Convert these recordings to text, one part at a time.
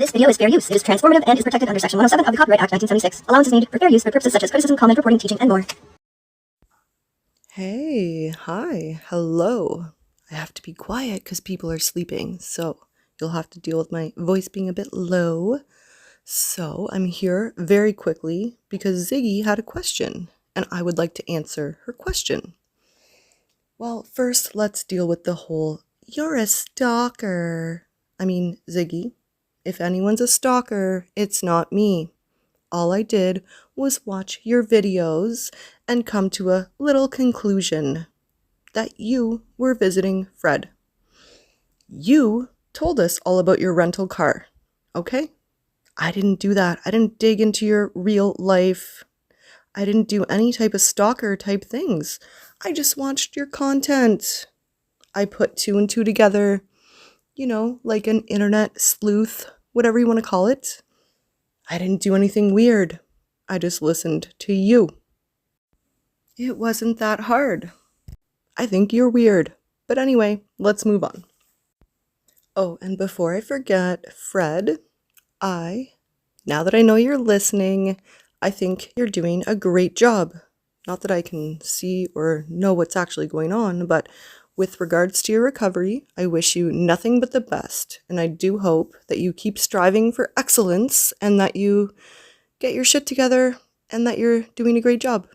This video is fair use. It is transformative and is protected under Section 107 of the Copyright Act 1976. Allowance is made for fair use for purposes such as criticism, comment, reporting, teaching, and more. Hey, hi, hello. I have to be quiet because people are sleeping, so you'll have to deal with my voice being a bit low. So I'm here very quickly because Ziggy had a question, and I would like to answer her question. Well, first, let's deal with the whole, you're a stalker. I mean, Ziggy, if anyone's a stalker, it's not me. All I did was watch your videos and come to a little conclusion that you were visiting Fred. You told us all about your rental car, okay? I didn't do that. I didn't dig into your real life. I didn't do any type of stalker type things. I just watched your content. I put two and two together, like an internet sleuth, whatever you want to call it. I didn't do anything weird. I just listened to you. It wasn't that hard. I think you're weird. But anyway, let's move on. Oh, and before I forget, Fred, now that I know you're listening, I think you're doing a great job. Not that I can see or know what's actually going on, but with regards to your recovery, I wish you nothing but the best, and I do hope that you keep striving for excellence and that you get your shit together and that you're doing a great job.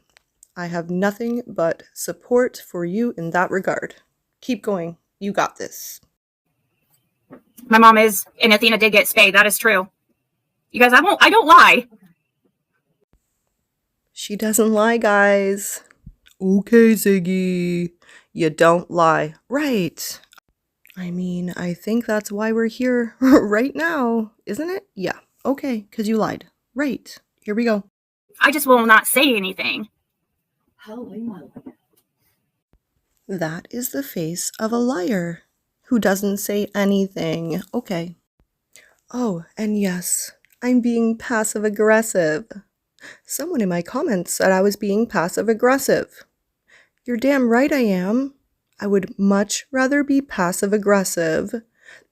I have nothing but support for you in that regard. Keep going. You got this. My mom is, and Athena did get spayed. That is true. You guys, I don't lie. She doesn't lie, guys. Okay, Ziggy. You don't lie. Right. I mean, I think that's why we're here right now, isn't it? Yeah. Okay, because you lied. Right. Here we go. I just will not say anything. That is the face of a liar who doesn't say anything. Okay. Oh, and yes, I'm being passive-aggressive. Someone in my comments said I was being passive-aggressive. You're damn right I am. I would much rather be passive-aggressive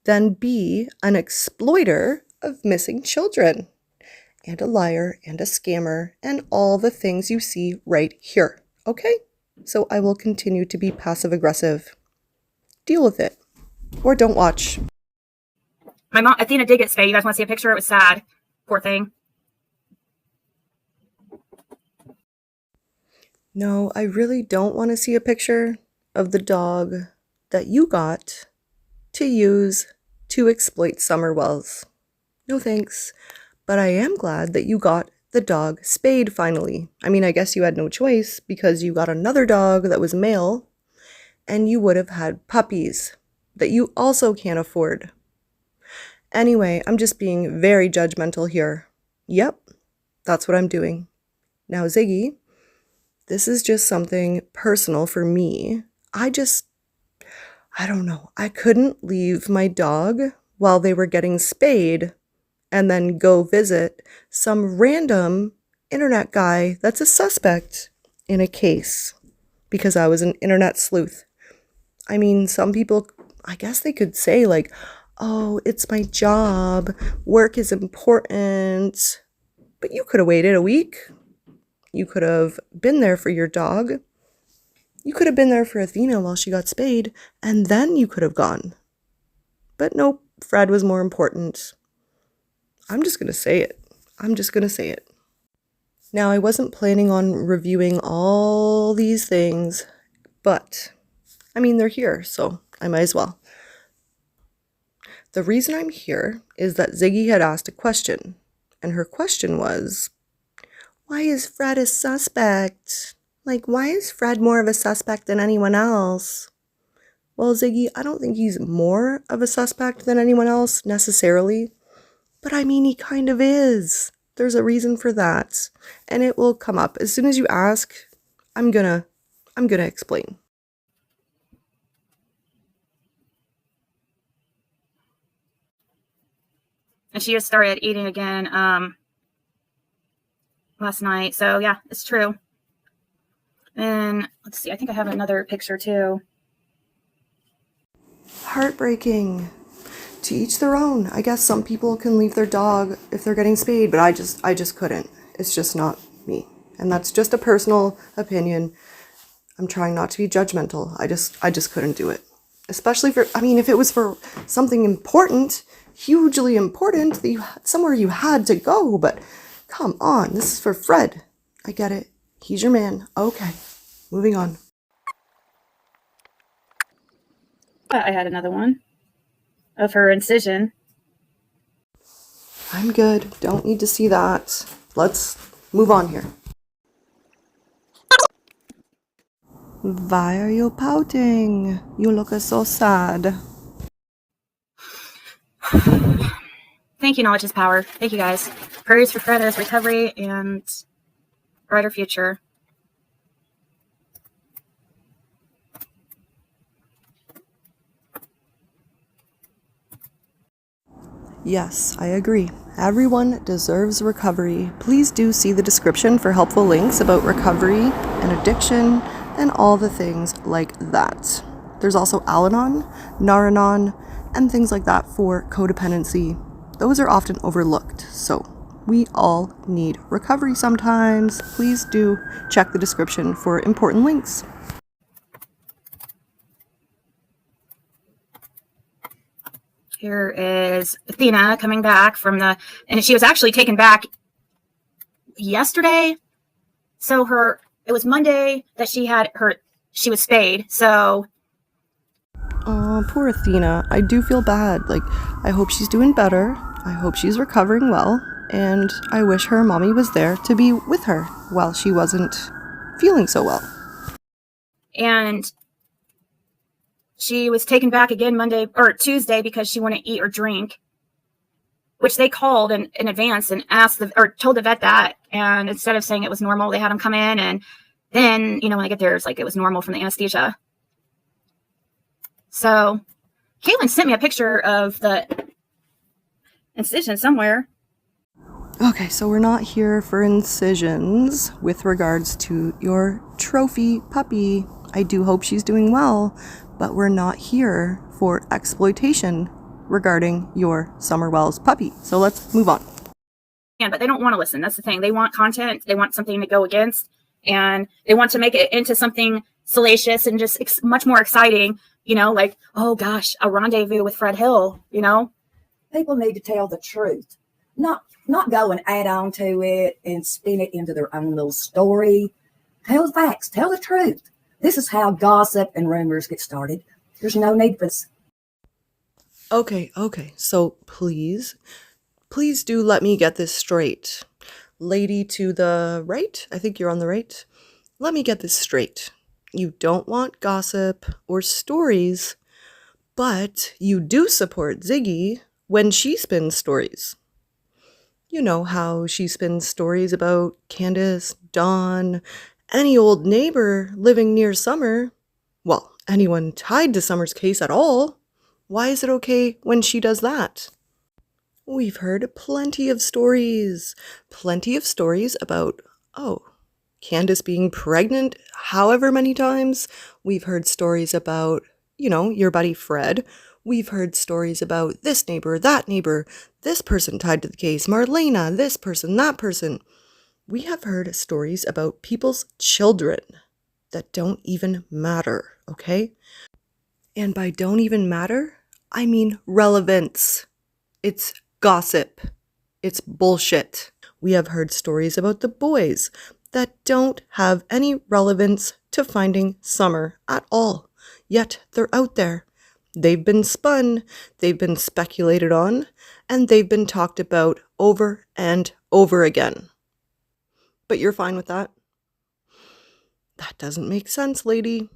than be an exploiter of missing children, and a liar and a scammer and all the things you see right here, okay? So I will continue to be passive-aggressive. Deal with it. Or don't watch. My mom, Athena did get spayed. You guys want to see a picture? It was sad. Poor thing. No, I really don't want to see a picture of the dog that you got to use to exploit summer wells. No thanks, but I am glad that you got the dog spayed finally. I mean, I guess you had no choice because you got another dog that was male and you would have had puppies that you also can't afford. Anyway, I'm just being very judgmental here. Yep, that's what I'm doing. Now, Ziggy, this is just something personal for me. I don't know. I couldn't leave my dog while they were getting spayed and then go visit some random internet guy that's a suspect in a case because I was an internet sleuth. I mean, some people, I guess they could say like, oh, it's my job. Work is important. But you could have waited a week. You could have been there for your dog. You could have been there for Athena while she got spayed, and then you could have gone. But nope, Fred was more important. I'm just going to say it. Now, I wasn't planning on reviewing all these things, but, I mean, they're here, so I might as well. The reason I'm here is that Ziggy had asked a question, and her question was, why is Fred a suspect? Like, why is Fred more of a suspect than anyone else? Well, Ziggy, I don't think he's more of a suspect than anyone else necessarily, but I mean, he kind of is. There's a reason for that, and it will come up. As soon as you ask, I'm gonna explain. And she just started eating again last night. So yeah, it's true. And let's see, I think I have another picture too. Heartbreaking. to each their own. I guess some people can leave their dog if they're getting spayed, but I just couldn't. It's just not me. And that's just a personal opinion. I'm trying not to be judgmental. I just couldn't do it. Especially if it was for something important, hugely important, that somewhere you had to go, but come on, this is for Fred. I get it. He's your man. Okay, moving on. I had another one of her incision. I'm good. Don't need to see that. Let's move on here. Why are you pouting? You look so sad. Thank you, knowledge is power. Thank you, guys. Prayers for Fred's recovery and brighter future. Yes, I agree. Everyone deserves recovery. Please do see the description for helpful links about recovery and addiction and all the things like that. There's also Al-Anon, Nar-Anon, and things like that for codependency. Those are often overlooked, so we all need recovery sometimes. Please do check the description for important links. Here is Athena coming back and she was actually taken back yesterday. So it was Monday that she was spayed. So. Oh, poor Athena. I do feel bad. I hope she's doing better. I hope she's recovering well. And I wish her mommy was there to be with her while she wasn't feeling so well. And she was taken back again Tuesday because she wouldn't eat or drink, which they called in advance and told the vet that. And instead of saying it was normal, they had them come in. And then, when I get there, it's like it was normal from the anesthesia. So Caitlin sent me a picture of the incision somewhere. Okay, so we're not here for incisions with regards to your trophy puppy. I do hope she's doing well, but we're not here for exploitation regarding your Summerwell's puppy. So let's move on. But they don't want to listen. That's the thing. They want content. They want something to go against, and they want to make it into something salacious and just much more exciting. Like, oh gosh, a rendezvous with Fred Hill. People need to tell the truth, not go and add on to it and spin it into their own little story. Tell the facts. Tell the truth. This is how gossip and rumors get started. There's no need for this. Okay. So please do let me get this straight. Lady to the right, I think you're on the right. Let me get this straight. You don't want gossip or stories, but you do support Ziggy when she spins stories. You know how she spins stories about Candace, Dawn, any old neighbor living near Summer. Well, anyone tied to Summer's case at all. Why is it okay when she does that? We've heard plenty of stories about, Candace being pregnant however many times. We've heard stories about, your buddy Fred. We've heard stories about this neighbor, that neighbor, this person tied to the case, Marlena, this person, that person. We have heard stories about people's children that don't even matter, okay? And by don't even matter, I mean relevance. It's gossip. It's bullshit. We have heard stories about the boys that don't have any relevance to finding Summer at all. Yet they're out there. They've been spun, they've been speculated on, and they've been talked about over and over again. But you're fine with that? That doesn't make sense, lady.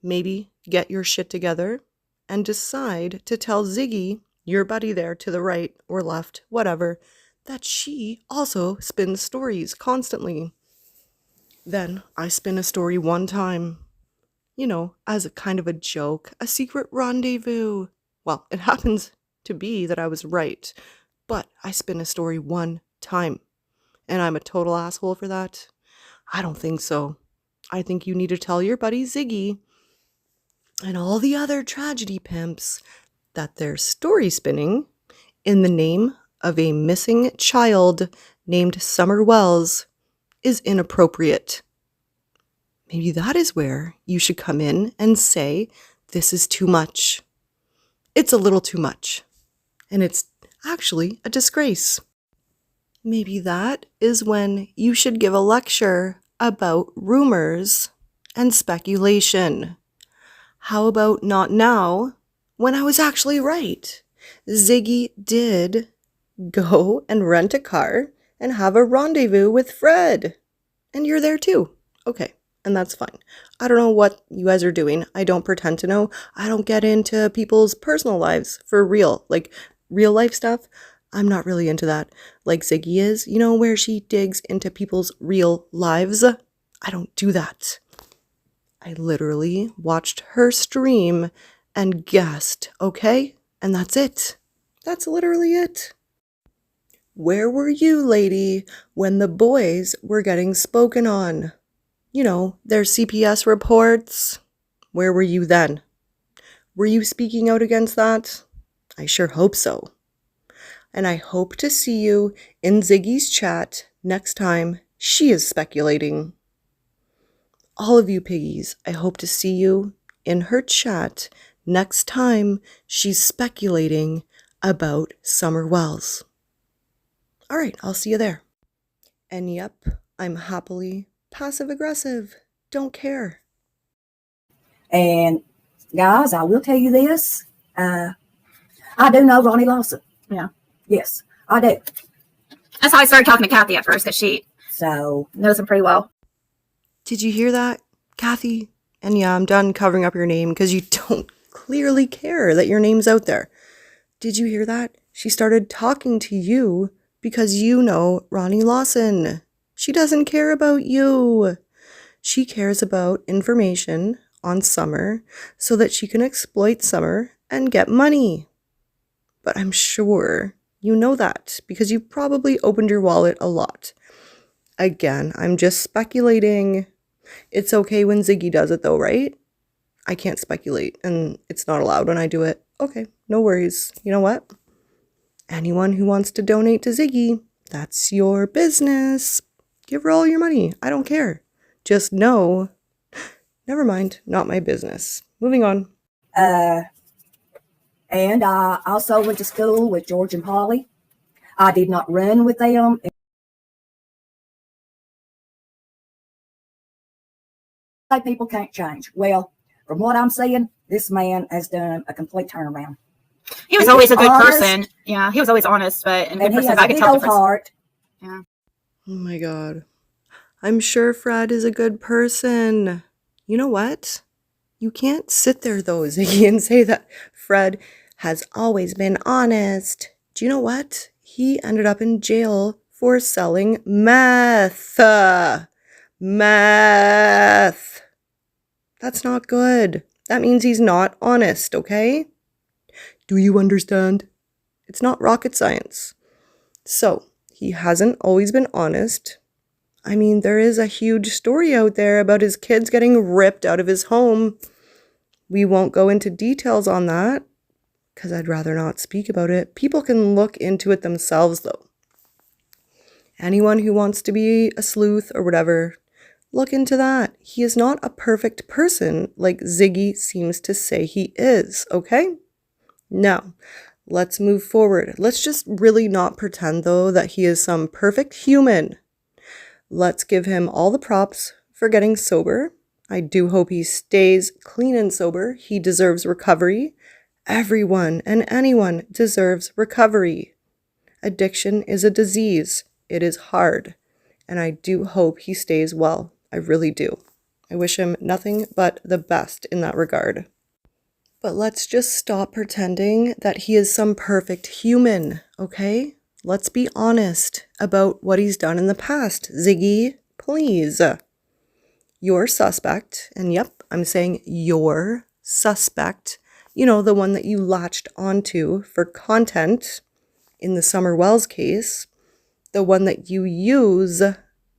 Maybe get your shit together and decide to tell Ziggy, your buddy there to the right or left, whatever, that she also spins stories constantly. Then I spin a story one time, as a kind of a joke, a secret rendezvous. Well, it happens to be that I was right, but I spin a story one time. And I'm a total asshole for that? I don't think so. I think you need to tell your buddy Ziggy and all the other tragedy pimps that they're story spinning in the name of a missing child named Summer Wells is inappropriate. Maybe that is where you should come in and say, this is too much. It's a little too much. And it's actually a disgrace. Maybe that is when you should give a lecture about rumors and speculation. How about not now, when I was actually right? Ziggy did go and rent a car and have a rendezvous with Fred. And you're there too. Okay, and that's fine. I don't know what you guys are doing. I don't pretend to know. I don't get into people's personal lives for real. Like real life stuff, I'm not really into that. Like Ziggy is, you know, where she digs into people's real lives. I don't do that. I literally watched her stream and guessed, okay? And that's it. That's literally it. Where were you, lady, when the boys were getting spoken on? You know, their CPS reports. Where were you then? Were you speaking out against that? I sure hope so. And I hope to see you in Ziggy's chat next time she is speculating. All of you piggies, I hope to see you in her chat next time she's speculating about Summer Wells. All right, I'll see you there. And yep, I'm happily passive-aggressive. Don't care. And guys, I will tell you this. I do know Ronnie Lawson. Yeah. Yes, I do. That's how I started talking to Kathy at first, because she So, knows him pretty well. Did you hear that, Kathy? And yeah, I'm done covering up your name because you don't clearly care that your name's out there. Did you hear that? She started talking to you because you know Ronnie Lawson. She doesn't care about you. She cares about information on Summer so that she can exploit Summer and get money. But I'm sure you know that because you've probably opened your wallet a lot. Again, I'm just speculating. It's okay when Ziggy does it though, right? I can't speculate and it's not allowed when I do it. Okay, no worries. You know what? Anyone who wants to donate to Ziggy, that's your business. Give her all your money. I don't care. Just know, never mind, not my business. Moving on. and I also went to school with George and Polly. I did not run with them. Like people can't change. Well, from what I'm seeing, this man has done a complete turnaround. He was He always is a good honest. person. Yeah, he was always honest, but and a And good he person. has I a could big tell old difference. heart. Yeah. Oh my God. I'm sure Fred is a good person. You know what? You can't sit there though, Ziggy, and say that Fred has always been honest. Do you know what? He ended up in jail for selling meth. Meth. That's not good. That means he's not honest, okay? Do you understand? It's not rocket science. So, he hasn't always been honest. I mean, there is a huge story out there about his kids getting ripped out of his home. We won't go into details on that because I'd rather not speak about it. People can look into it themselves, though. Anyone who wants to be a sleuth or whatever, look into that. He is not a perfect person like Ziggy seems to say he is, okay? Now, let's move forward. Let's just really not pretend, though, that he is some perfect human. Let's give him all the props for getting sober. I do hope he stays clean and sober. He deserves recovery. Everyone and anyone deserves recovery. Addiction is a disease. It is hard. And I do hope he stays well. I really do. I wish him nothing but the best in that regard. But let's just stop pretending that he is some perfect human, okay? Let's be honest about what he's done in the past. Ziggy, please. Your suspect, and yep, I'm saying your suspect, you know, the one that you latched onto for content in the Summer Wells case, the one that you use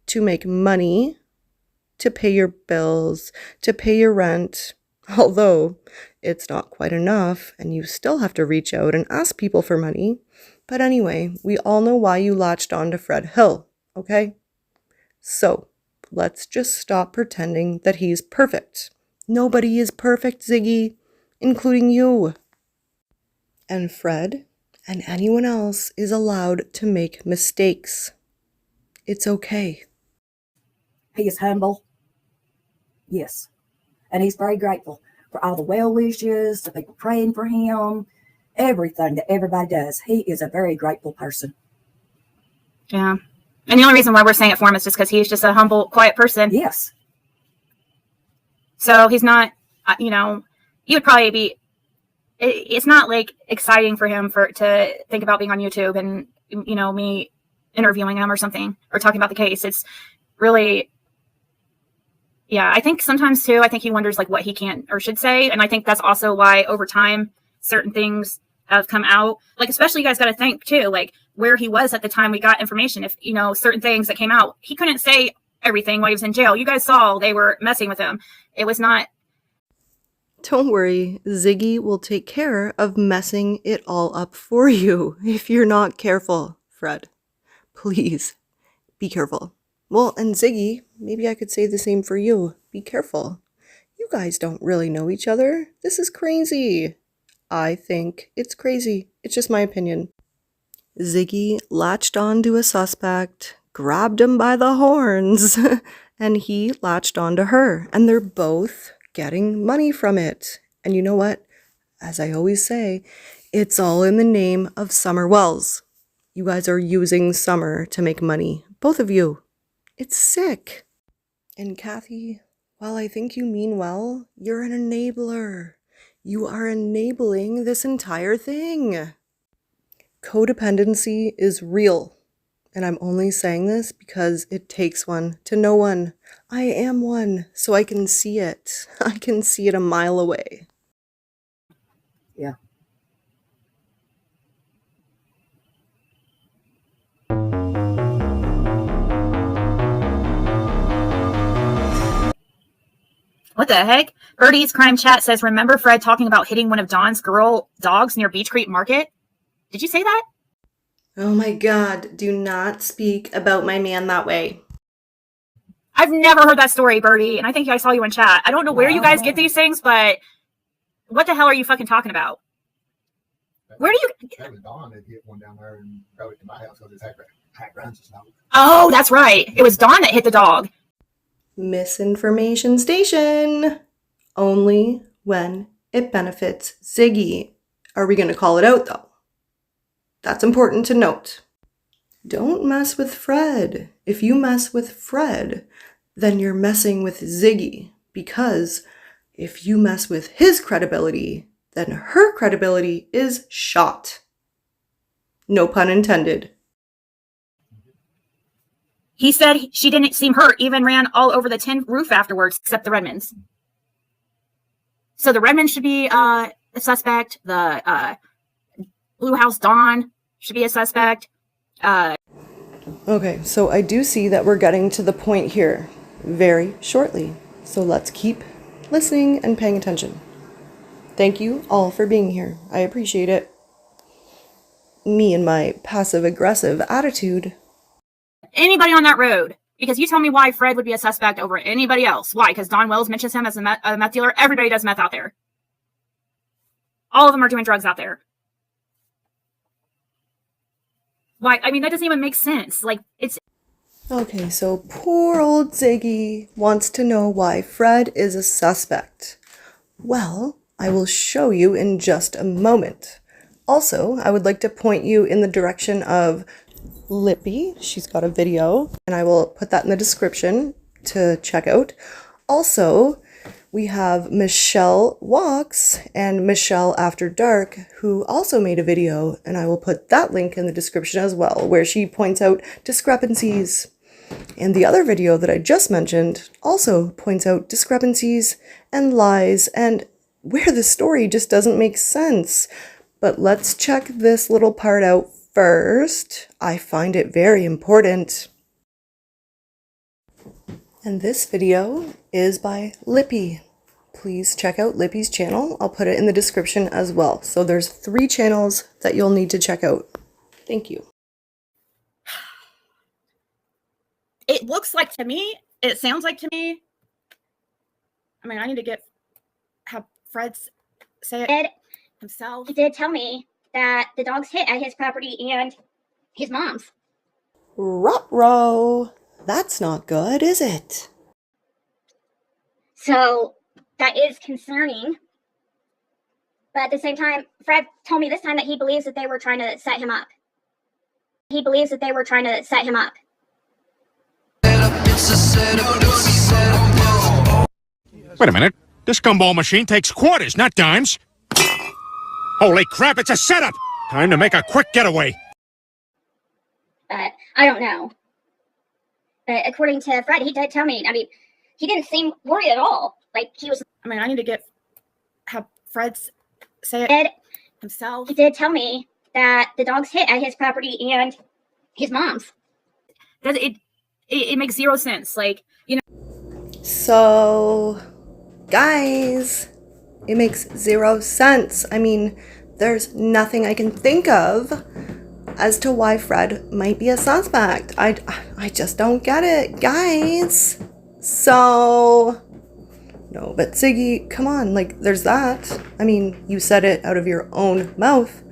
to make money, to pay your bills, to pay your rent. Although it's not quite enough and you still have to reach out and ask people for money. But anyway, we all know why you latched on to Fred Hill, okay? So let's just stop pretending that he's perfect. Nobody is perfect, Ziggy, including you. And Fred and anyone else is allowed to make mistakes. It's okay. He is humble. Yes. And he's very grateful for all the well wishes, the people praying for him, everything that everybody does. He is a very grateful person. Yeah. And the only reason why we're saying it for him is just because he's just a humble, quiet person. Yes. So he's not, he would probably be, it's not like exciting for him to think about being on YouTube and, me interviewing him or something or talking about the case. It's really, yeah, I think sometimes too, I think he wonders like what he can or should say. And I think that's also why over time, certain things have come out. Like, especially you guys got to think too, like where he was at the time we got information. If, certain things that came out, he couldn't say everything while he was in jail. You guys saw they were messing with him. It was not. Don't worry, Ziggy will take care of messing it all up for you if you're not careful, Fred. Please, be careful. Well, and Ziggy, maybe I could say the same for you. Be careful. You guys don't really know each other. This is crazy. I think it's crazy. It's just my opinion. Ziggy latched on to a suspect, grabbed him by the horns, and he latched on to her. And they're both getting money from it. And you know what? As I always say, it's all in the name of Summer Wells. You guys are using Summer to make money. Both of you. It's sick. And Kathy, while I think you mean well, you're an enabler. You are enabling this entire thing. Codependency is real. And I'm only saying this because it takes one to know one. I am one, so I can see it. I can see it a mile away. Yeah. What the heck? Birdie's Crime Chat says, remember Fred talking about hitting one of Dawn's girl dogs near Beach Creek Market? Did you say that? Oh my God, do not speak about my man that way. I've never heard that story, Birdie, and I think I saw you in chat. I don't know where you guys get these things, but what the hell are you fucking talking about? Where do you... That was Dawn that hit one down there and brought it to my house because it's hack runs and stuff. Oh, that's right. It was Dawn that hit the dog. Misinformation station. Only when it benefits Ziggy. Are we going to call it out, though? That's important to note. Don't mess with Fred. If you mess with Fred, then you're messing with Ziggy. Because if you mess with his credibility, then her credibility is shot. No pun intended. He said she didn't seem hurt, even ran all over the tin roof afterwards, except the Redmonds. So the Redmonds should be a suspect. The Blue House Dawn should be a suspect. Okay, so I do see that we're getting to the point here very shortly. So let's keep listening and paying attention. Thank you all for being here. I appreciate it. Me and my passive-aggressive attitude. Anybody on that road, because you tell me why Fred would be a suspect over anybody else. Why? Because Don Wells mentions him as a meth dealer. Everybody does meth out there. All of them are doing drugs out there. Why? I mean, that doesn't even make sense. Like, it's... Okay, so poor old Ziggy wants to know why Fred is a suspect. Well, I will show you in just a moment. Also, I would like to point you in the direction of Lippy. She's got a video, and I will put that in the description to check out. Also, we have Michelle Walks and Michelle After Dark, who also made a video, and I will put that link in the description as well, where she points out discrepancies. And the other video that I just mentioned also points out discrepancies and lies and where the story just doesn't make sense. But let's check this little part out first. I find it very important. And this video is by Lippy. please check out Lippy's channel. I'll put it in the description as well. So there's 3 channels that you'll need to check out. Thank you. It looks like to me, it sounds like to me. I mean, I need to have Fred say it himself. He did tell me that the dogs hit at his property and his mom's. Ruh-roh. That's not good, is it? So that is concerning. But at the same time, Fred told me this time that he believes that they were trying to set him up. He believes that they were trying to set him up. Wait a minute. This gumball machine takes quarters, not dimes. Holy crap, it's a setup! Time to make a quick getaway. But I don't know. But according to Fred, he did tell me, I mean, he didn't seem worried at all. Like, he was... I mean, I need to have Fred say it himself. He did tell me that the dogs hit at his property and his mom's. It makes zero sense. Like, you know. So, guys, it makes 0 sense. I mean, there's nothing I can think of as to why Fred might be a suspect. I just don't get it, guys. So, no, but Ziggy, come on, like, there's that. I mean, you said it out of your own mouth.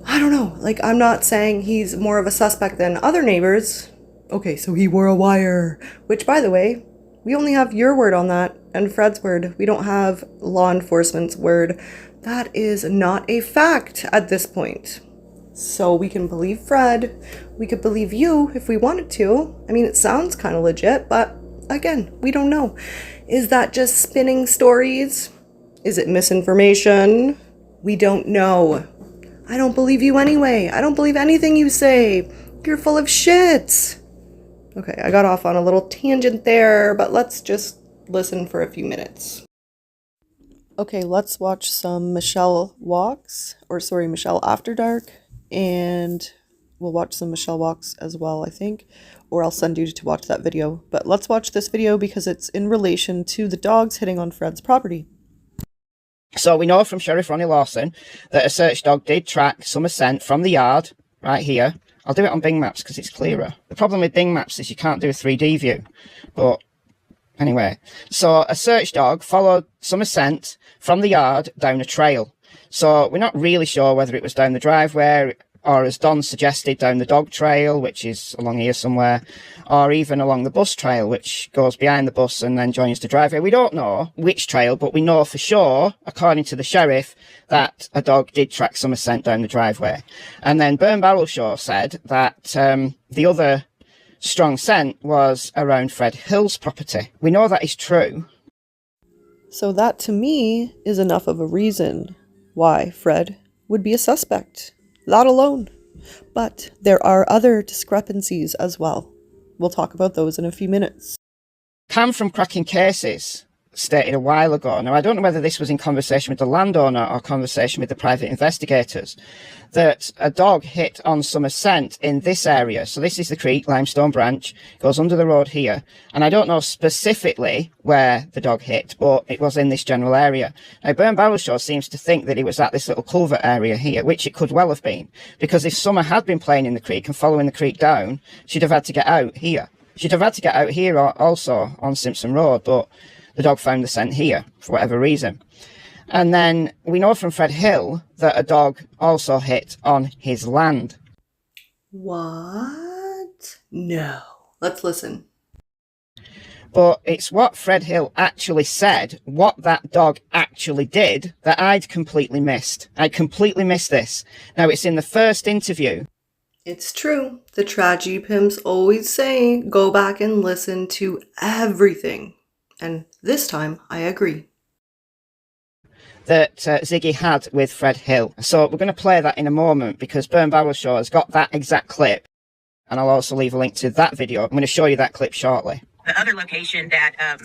I don't know, like, I'm not saying he's more of a suspect than other neighbors. Okay, so he wore a wire, which, by the way, we only have your word on that and Fred's word. We don't have law enforcement's word. That is not a fact at this point. So we can believe Fred. We could believe you if we wanted to. I mean, it sounds kind of legit, but again, we don't know. Is that just spinning stories? Is it misinformation? We don't know. I don't believe you anyway. I don't believe anything you say. You're full of shit. Okay, I got off on a little tangent there, but let's just listen for a few minutes. Okay, let's watch some Michelle After Dark, and we'll watch some Michelle Walks as well, I think, or I'll send you to watch that video. But let's watch this video because it's in relation to the dogs hitting on Fred's property. So we know from Sheriff Ronnie Lawson that a search dog did track some scent from the yard right here. I'll do it on Bing Maps because it's clearer. The problem with Bing Maps is you can't do a 3D view. But anyway, so a search dog followed some scent from the yard down a trail. So we're not really sure whether it was down the driveway or, as Don suggested, down the dog trail, which is along here somewhere, or even along the bus trail, which goes behind the bus and then joins the driveway. We don't know which trail, but we know for sure, according to the sheriff, that a dog did track some scent down the driveway. And then Burn Barrel Show said that the other strong scent was around Fred Hill's property. We know that is true. So that, to me, is enough of a reason why Fred would be a suspect. That alone. But there are other discrepancies as well. We'll talk about those in a few minutes. Cam from Cracking Cases stated a while ago, now I don't know whether this was in conversation with the landowner or conversation with the private investigators, that a dog hit on some scent in this area. So this is the creek, Limestone Branch, goes under the road here. And I don't know specifically where the dog hit, but it was in this general area. Now, Burn Barrel Show seems to think that it was at this little culvert area here, which it could well have been. Because if Summer had been playing in the creek and following the creek down, she'd have had to get out here. She'd have had to get out here also on Simpson Road, but the dog found the scent here for whatever reason. And then we know from Fred Hill that a dog also hit on his land. What? No. Let's listen. But it's what Fred Hill actually said, what that dog actually did, that I'd completely missed. I completely missed this. Now, it's in the first interview. It's true. The tragedy pimps always say, go back and listen to everything. And this time, I agree. That Ziggy had with Fred Hill. So we're going to play that in a moment because Burn Barrel Show has got that exact clip. And I'll also leave a link to that video. I'm going to show you that clip shortly. The other location that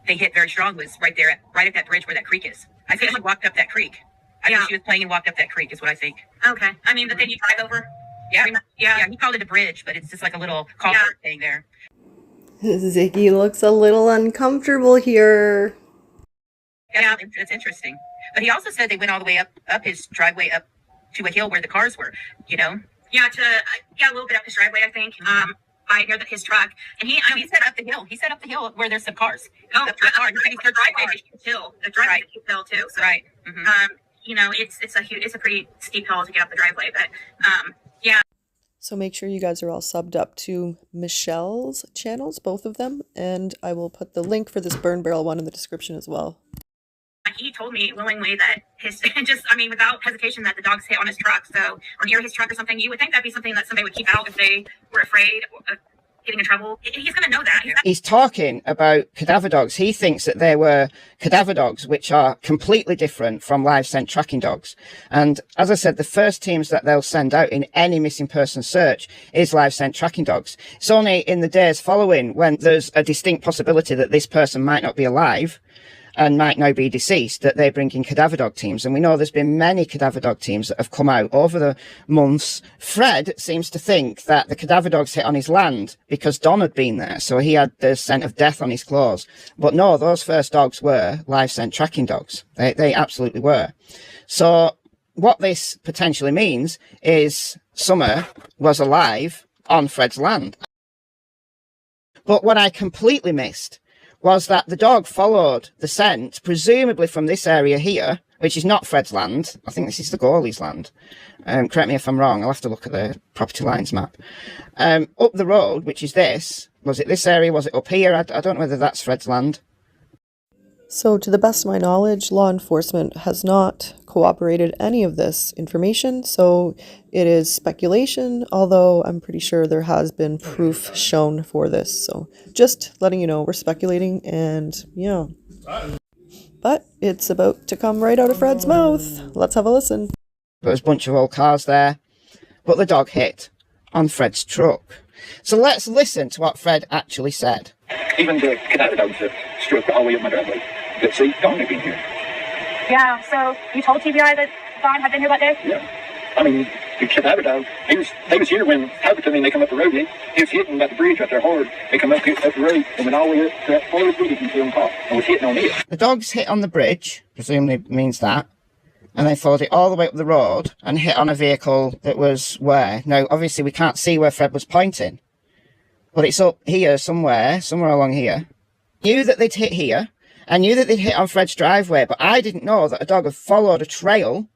they hit very strong was right there, right at that bridge where that creek is. I think she walked up that creek. I think she was playing and walked up that creek is what I think. Okay. I mean, the thing you drive over. Yeah. He called it a bridge, but it's just like a little culvert thing there. Ziggy looks a little uncomfortable here. Yeah, it's interesting. But he also said they went all the way up his driveway up to a hill where the cars were. You know. Yeah, a little bit up his driveway, I think. By near his truck, and he set up the hill. He set up the hill where there's some cars. Oh, the driveway is hill. The driveway is hill too. So, right. You know, it's a pretty steep hill to get up the driveway, but yeah. So make sure you guys are all subbed up to Michelle's channels, both of them, and I will put the link for this burn barrel one in the description as well. He told me willingly that without hesitation, that the dogs hit on his truck, or near his truck or something. You would think that'd be something that somebody would keep out if they were afraid of getting in trouble. He's going to know that. He's talking about cadaver dogs. He thinks that there were cadaver dogs, which are completely different from live scent tracking dogs. And as I said, the first teams that they'll send out in any missing person search is live scent tracking dogs. It's only in the days following, when there's a distinct possibility that this person might not be alive and might now be deceased, that they bring in cadaver dog teams. And we know there's been many cadaver dog teams that have come out over the months. Fred seems to think that the cadaver dogs hit on his land because Don had been there, so he had the scent of death on his claws. But no, those first dogs were live scent tracking dogs. They absolutely were. So what this potentially means is Summer was alive on Fred's land. But what I completely missed was that the dog followed the scent, presumably from this area here, which is not Fred's land. I think this is the goalie's land. Correct me if I'm wrong. I'll have to look at the property lines map. Up the road, which is this. Was it this area? Was it up here? I don't know whether that's Fred's land. So to the best of my knowledge, law enforcement has not corroborated any of this information, so it is speculation, although I'm pretty sure there has been proof shown for this. So just letting you know, we're speculating, and yeah. But it's about to come right out of Fred's mouth. Let's have a listen. There's a bunch of old cars there, but the dog hit on Fred's truck. So let's listen to what Fred actually said. Even the cadaver dogs that struck all the way up my driveway. But see, Don had been here. Yeah, so you told TBI that Don had been here that day? Yeah. I mean, the cadaver dog, they was here when Hawkins County, they come up the road. He was hitting at the bridge right there hard. They come up the road and went all the way up to that forward bridge and killed car and was hitting on it. The dogs hit on the bridge, presumably means that, and they followed it all the way up the road and hit on a vehicle that was where? Now, obviously, we can't see where Fred was pointing, but it's up here somewhere along here. Knew that they'd hit here. I knew that they'd hit on Fred's driveway, but I didn't know that a dog had followed a trail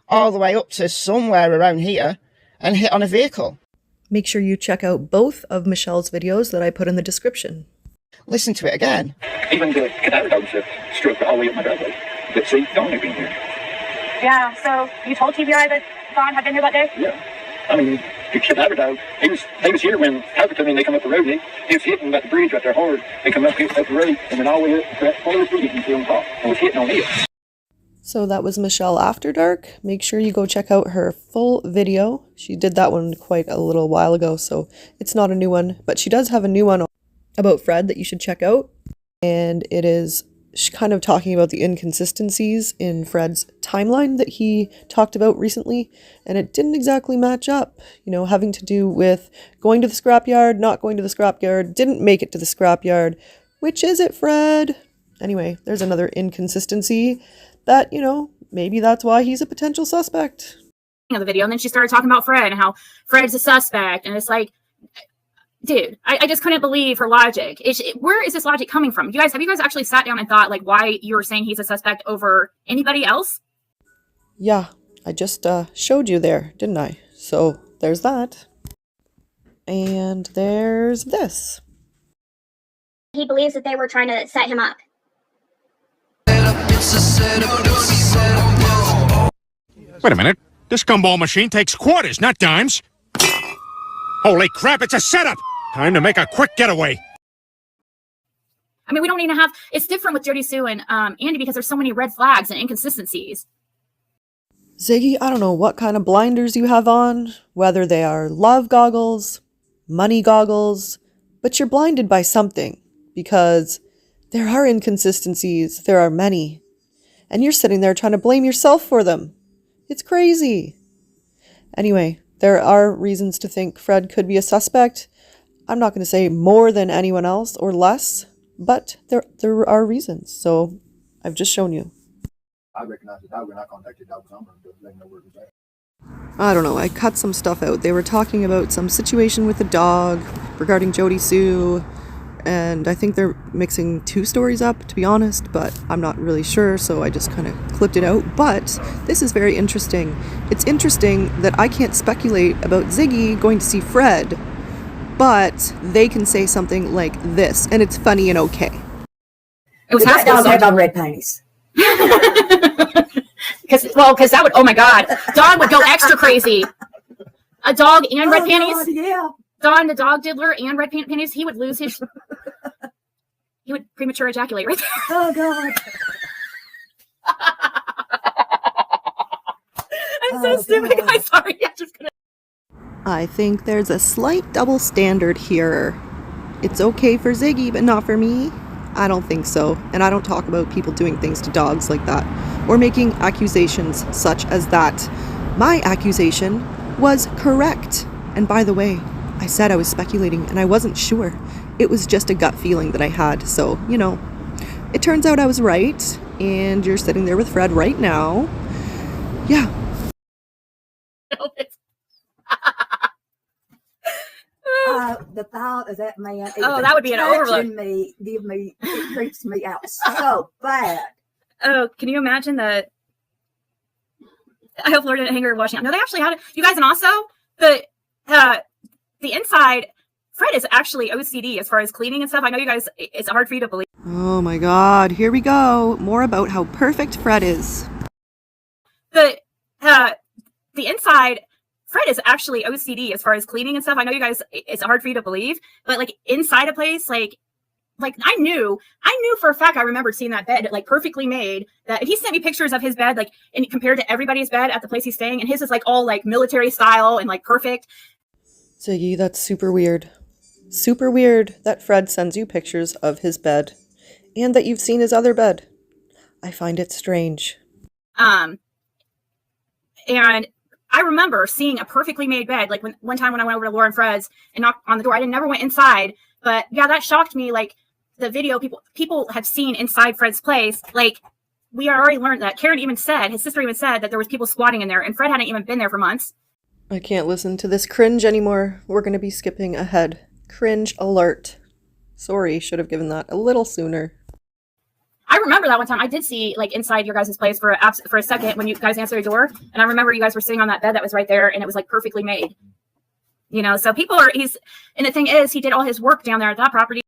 all the way up to somewhere around here and hit on a vehicle. Make sure you check out both of Michelle's videos that I put in the description. Listen to it again. Even the cadaver dogs that struck all the way up my driveway. But see, Don had been here. Yeah, so you told TBI that Don had been here that day? Yeah. I mean, the cadaver dog, he was here when Hawkins County, they come up the road. He was hitting at the bridge right there hard. They come up the road and went all the way up to that forward bridge and killed car and was hitting on it. So that was Michelle After Dark. Make sure you go check out her full video. She did that one quite a little while ago, so it's not a new one. But she does have a new one about Fred that you should check out. And it is kind of talking about the inconsistencies in Fred's timeline that he talked about recently. And it didn't exactly match up, you know, having to do with going to the scrapyard, not going to the scrapyard, didn't make it to the scrapyard. Which is it, Fred? Anyway, there's another inconsistency that, you know, maybe that's why he's a potential suspect. The video, and then she started talking about Fred and how Fred's a suspect, and it's like, dude, I just couldn't believe her logic. Where is this logic coming from? Have you guys actually sat down and thought like why you were saying he's a suspect over anybody else? Yeah, I just showed you there, didn't I? So there's that. And there's this. He believes that they were trying to set him up. Wait a minute. This gumball machine takes quarters, not dimes. Holy crap, it's a setup! Time to make a quick getaway. I mean, we don't even have... It's different with Jody Sue and Andy because there's so many red flags and inconsistencies. Ziggy, I don't know what kind of blinders you have on, whether they are love goggles, money goggles, but you're blinded by something because there are inconsistencies. There are many. And you're sitting there trying to blame yourself for them. It's crazy. Anyway, there are reasons to think Fred could be a suspect. I'm not going to say more than anyone else or less, but there are reasons. So I've just shown you. I recognized the dog when I contacted Dog's owner to let him know where it was at. I don't know, I cut some stuff out. They were talking about some situation with the dog regarding Jody Sue, and I think they're mixing two stories up, to be honest, but I'm not really sure, so I just kind of clipped it out. But this is very interesting. It's interesting that I can't speculate about Ziggy going to see Fred, but they can say something like this, and it's funny and okay. It was That dog had on red panties. Because that would, oh my God, Dawn would go extra crazy. A dog and red panties. God, yeah. Dawn, the dog diddler, and red panties. He would lose his. He would premature ejaculate right there. Oh God. I'm so stupid. God. I'm sorry. I'm just gonna. I think there's a slight double standard here. It's okay for Ziggy, but not for me. I don't think so, and I don't talk about people doing things to dogs like that, or making accusations such as that. My accusation was correct, and by the way, I said I was speculating, and I wasn't sure. It was just a gut feeling that I had, so, you know. It turns out I was right, and you're sitting there with Fred right now. Yeah. The thought of that man. Oh, that would be an overlook. It creeps me out so bad. Oh, can you imagine that? I hope Florida didn't hang her washing out. No, they actually had it. You guys, and also the inside. Fred is actually OCD as far as cleaning and stuff. I know you guys. It's hard for you to believe. Oh my God, here we go. More about how perfect Fred is. The inside. Fred is actually OCD as far as cleaning and stuff. I know you guys, it's hard for you to believe, but like inside a place, like I knew for a fact, I remembered seeing that bed like perfectly made, that he sent me pictures of his bed, like, and compared to everybody's bed at the place he's staying. And his is like all like military style and like perfect. Ziggy, that's super weird. Super weird that Fred sends you pictures of his bed and that you've seen his other bed. I find it strange. And I remember seeing a perfectly made bed, like one time when I went over to Laura and Fred's and knocked on the door. I never went inside, but yeah, that shocked me. Like the video people have seen inside Fred's place. Like we had already learned that. Karen even said, his sister even said that there was people squatting in there, and Fred hadn't even been there for months. I can't listen to this cringe anymore. We're going to be skipping ahead. Cringe alert. Sorry, should have given that a little sooner. I remember that one time I did see like inside your guys' place for a second when you guys answered the door, and I remember you guys were sitting on that bed that was right there, and it was like perfectly made. You know, so and the thing is, he did all his work down there at that property.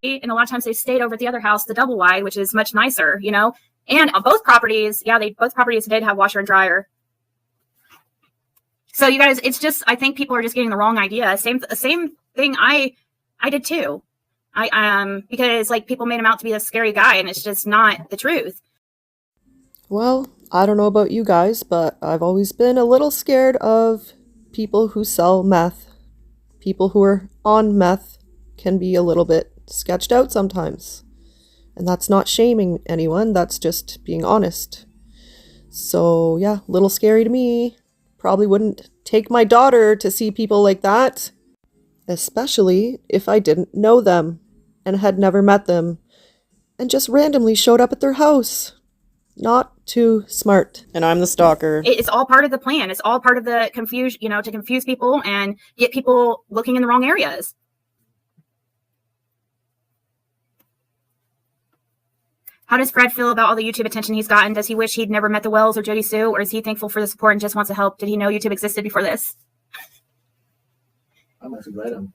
And a lot of times they stayed over at the other house, the double wide, which is much nicer, you know. And on both properties, both properties did have washer and dryer. So you guys, it's just, I think people are just getting the wrong idea. Same thing I did too. Because like people made him out to be a scary guy, and it's just not the truth. Well, I don't know about you guys, but I've always been a little scared of people who sell meth. People who are on meth can be a little bit sketched out sometimes. And that's not shaming anyone, that's just being honest. So yeah, a little scary to me. Probably wouldn't take my daughter to see people like that. Especially if I didn't know them and had never met them and just randomly showed up at their house. Not too smart. And I'm the stalker. It's all part of the plan. It's all part of the confusion, to confuse people and get people looking in the wrong areas. How does Fred feel about all the YouTube attention he's gotten? Does he wish he'd never met the Wells or Jody Sue, or is he thankful for the support and just wants to help? Did he know YouTube existed before this? I'm actually glad I'm.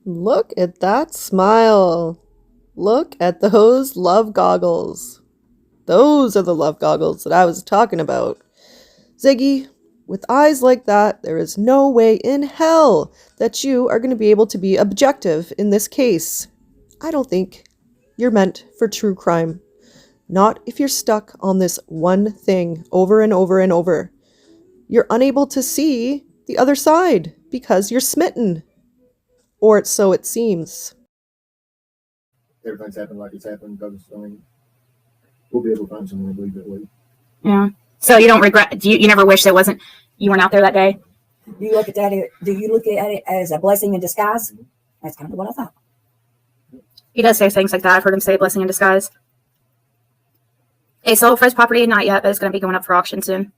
Look at that smile. Look at those love goggles. Those are the love goggles that I was talking about. Ziggy, with eyes like that, there is no way in hell that you are going to be able to be objective in this case. I don't think you're meant for true crime. Not if you're stuck on this one thing over and over and over. You're unable to see the other side because you're smitten. Or so it seems. Everything's happened like it's happened because, we'll be able to find someone to believe that way. Yeah. So you don't regret, you never wish you weren't out there that day? Do you look at it as a blessing in disguise? That's kind of what I thought. He does say things like that. I've heard him say blessing in disguise. Hey, sold Fred's property? Not yet, but it's going to be going up for auction soon.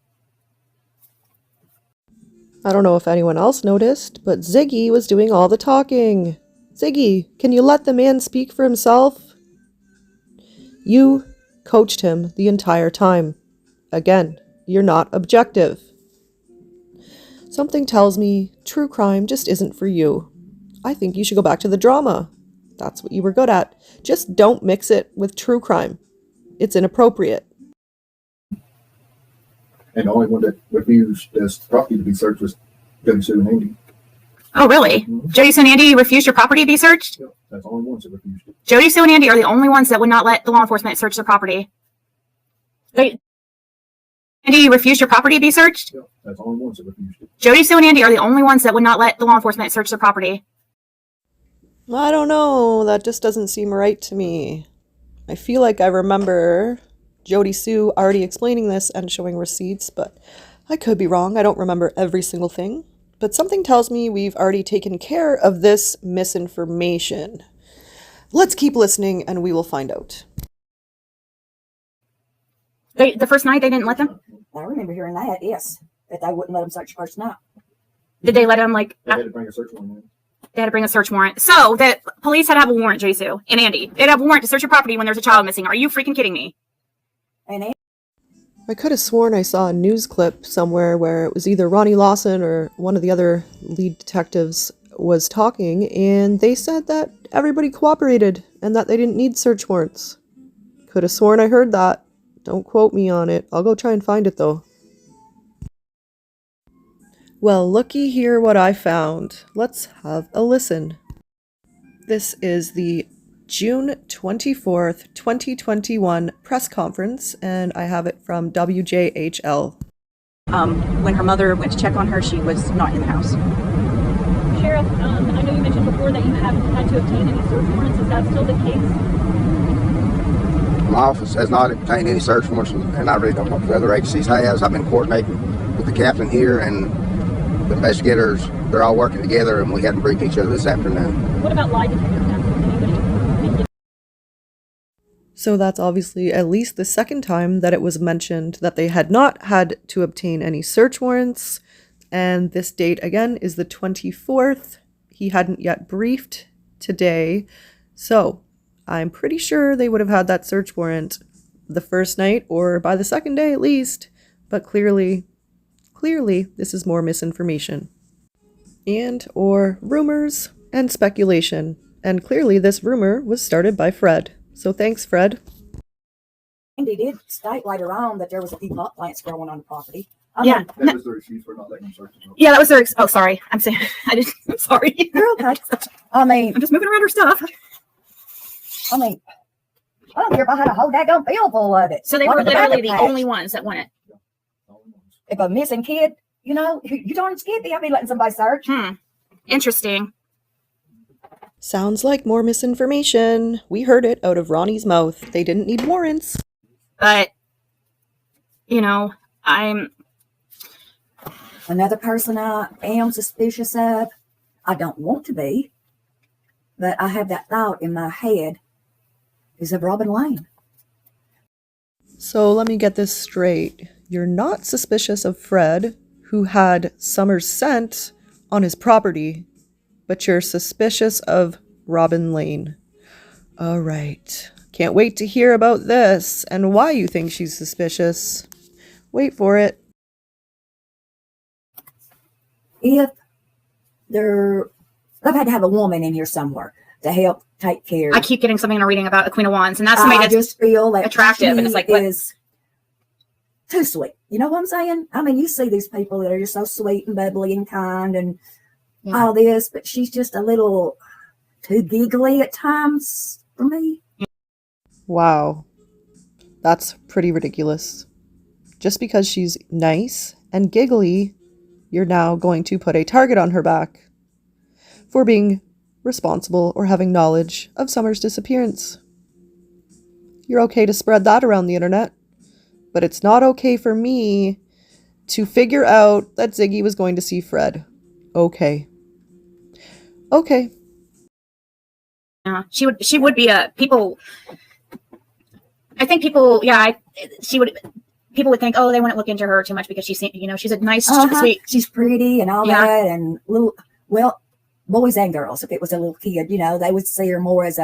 I don't know if anyone else noticed, but Ziggy was doing all the talking. Ziggy, can you let the man speak for himself? You coached him the entire time. Again, you're not objective. Something tells me true crime just isn't for you. I think you should go back to the drama. That's what you were good at. Just don't mix it with true crime. It's inappropriate. And the only one that refused this property to be searched was Jody Sue and Andy. Oh, really? Jody Sue and Andy refused your property to be searched? Yep, that's the only ones that refused it. Jody Sue and Andy are the only ones that would not let the law enforcement search their property. Andy refused your property to be searched? Yep, that's the only ones that refused it. Jody Sue and Andy are the only ones that would not let the law enforcement search their property. I don't know. That just doesn't seem right to me. I feel like I remember Jody Sue already explaining this and showing receipts, but I could be wrong. I don't remember every single thing. But something tells me we've already taken care of this misinformation. Let's keep listening and we will find out. The first night they didn't let them? I remember hearing that, yes. That they wouldn't let them search first night. Did they let them, like... They had to bring a search warrant in. They had to bring a search warrant. So, the police had to have a warrant, Jody Sue and Andy. They'd have a warrant to search your property when there's a child missing. Are you freaking kidding me? And I could have sworn I saw a news clip somewhere where it was either Ronnie Lawson or one of the other lead detectives was talking, and they said that everybody cooperated and that they didn't need search warrants. Could have sworn I heard that. Don't quote me on it. I'll go try and find it though. Well, looky here what I found. Let's have a listen. This is the June 24th, 2021 press conference, and I have it from WJHL. When her mother went to check on her, she was not in the house. Sheriff, I know you mentioned before that you haven't had to obtain any search warrants. Is that still the case? My office has not obtained any search warrants, and I really don't know if the other agencies has. I've been coordinating with the captain here, and the investigators, they're all working together, and we had to brief each other this afternoon. What about lie detector tests? Anybody? So that's obviously at least the second time that it was mentioned that they had not had to obtain any search warrants. And this date again is the 24th. He hadn't yet briefed today. So I'm pretty sure they would have had that search warrant the first night or by the second day at least. But clearly, this is more misinformation and or rumors and speculation. And clearly this rumor was started by Fred. So thanks, Fred. Andy did state later on that there was a few pot plants growing on the property. Yeah. That was their excuse for not letting them search it. Yeah, that was their... Oh, sorry. I'm saying... I'm sorry. You're okay. I mean... I'm just moving around her stuff. I mean... I don't care if I had a whole daggone field full of it. So they were literally the only ones that won it. If a missing kid, you know, you don't skippy, I'd be letting somebody search. Interesting. Sounds like more misinformation. We heard it out of Ronnie's mouth. They didn't need warrants. But, you know, I'm... Another person I am suspicious of, I don't want to be, but I have that thought in my head, is of Robin Lane. So let me get this straight. You're not suspicious of Fred, who had Summer's scent on his property, but you're suspicious of Robin Lane. All right. Can't wait to hear about this and why you think she's suspicious. Wait for it. If they've had to have a woman in here somewhere to help take care. I keep getting something in a reading about the Queen of Wands, and that's I somebody that's just feel that attractive, and it's like, what? Is too sweet. You know what I'm saying? I mean, you see these people that are just so sweet and bubbly and kind and all this, but she's just a little too giggly at times for me. Wow. That's pretty ridiculous. Just because she's nice and giggly, you're now going to put a target on her back for being responsible or having knowledge of Summer's disappearance. You're okay to spread that around the internet, but it's not okay for me to figure out that Ziggy was going to see Fred. Okay. Okay. Yeah, she would be a people. I think people, yeah, people would think, oh, they wouldn't look into her too much because she's a nice, sweet. She's pretty and all that, and well, boys and girls. If it was a little kid, they would see her more as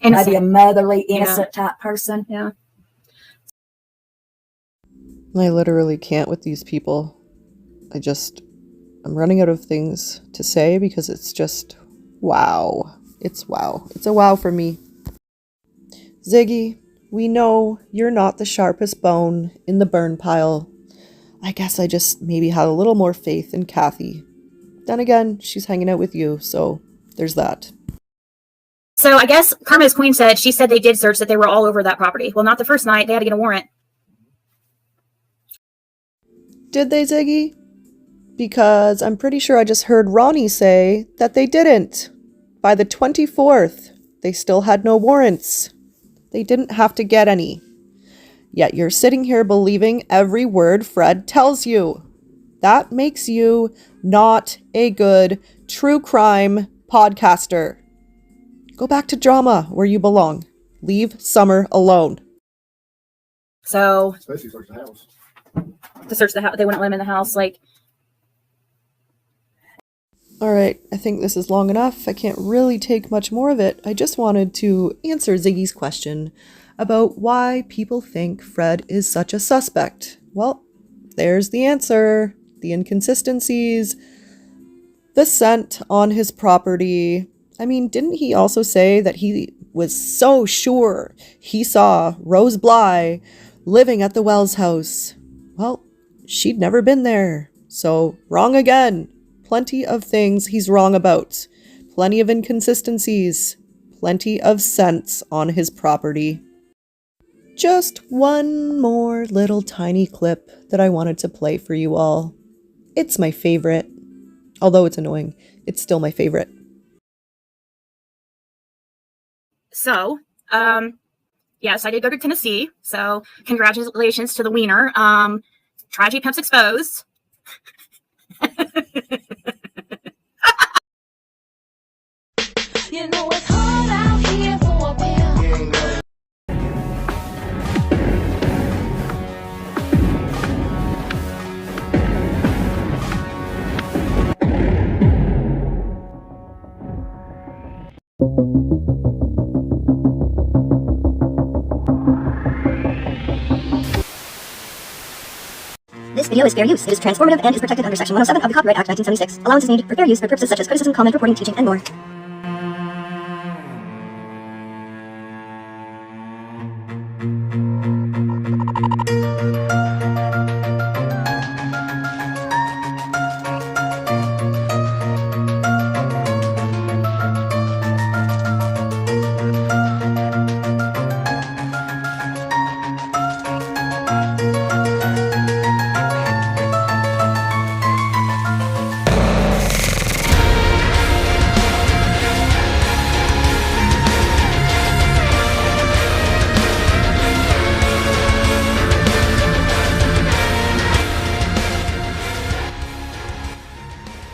maybe a motherly, innocent type person. Yeah. I literally can't with these people. I'm running out of things to say because it's just wow. It's wow. It's a wow for me. Ziggy, we know you're not the sharpest bone in the burn pile. I guess I just maybe had a little more faith in Kathy. Then again, she's hanging out with you, so there's that. So I guess Karma's Queen said they did search, that they were all over that property. Well, not the first night. They had to get a warrant. Did they, Ziggy? Because I'm pretty sure I just heard Ronnie say that they didn't. By the 24th, they still had no warrants. They didn't have to get any. Yet you're sitting here believing every word Fred tells you. That makes you not a good true crime podcaster. Go back to drama where you belong. Leave Summer alone. So, especially search the house. To search the house, they wouldn't let him in the house. Alright, I think this is long enough. I can't really take much more of it. I just wanted to answer Ziggy's question about why people think Fred is such a suspect. Well, there's the answer. The inconsistencies, the scent on his property. I mean, didn't he also say that he was so sure he saw Rose Bly living at the Wells house? Well, she'd never been there. So, wrong again. Plenty of things he's wrong about. Plenty of inconsistencies. Plenty of scents on his property. Just one more little tiny clip that I wanted to play for you all. It's my favorite. Although it's annoying, it's still my favorite. So, yes, I did go to Tennessee. So, congratulations to the wiener. Tragedy Pimps Exposed. You know it's hard out here for a will. This video is fair use. It is transformative and is protected under Section 107 of the Copyright Act 1976. Allowance is needed for fair use for purposes such as criticism, comment, reporting, teaching, and more.